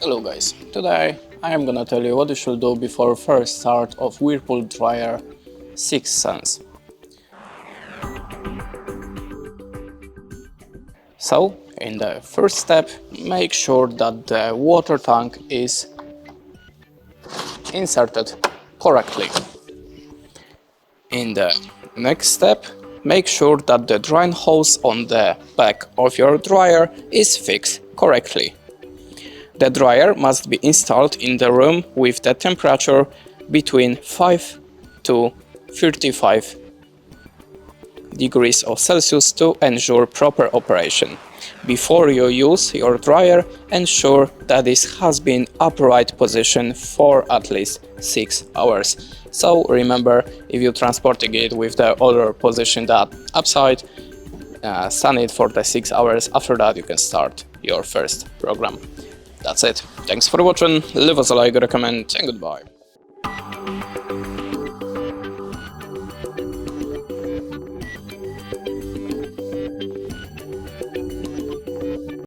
Hello guys, today I am gonna tell you what you should do before first start of Whirlpool Dryer 6 Sense. So, in the first step, make sure that the water tank is inserted correctly. In the next step, make sure that the drying hose on the back of your dryer is fixed correctly. The dryer must be installed in the room with the temperature between 5 to 35 degrees of Celsius to ensure proper operation. Before you use your dryer, ensure that it has been upright position for at least 6 hours. So remember, if you're transporting it with the other position that upside, sun it for the 6 hours. After that you can start your first program. That's it. Thanks for watching, leave us a like, recommend, and goodbye.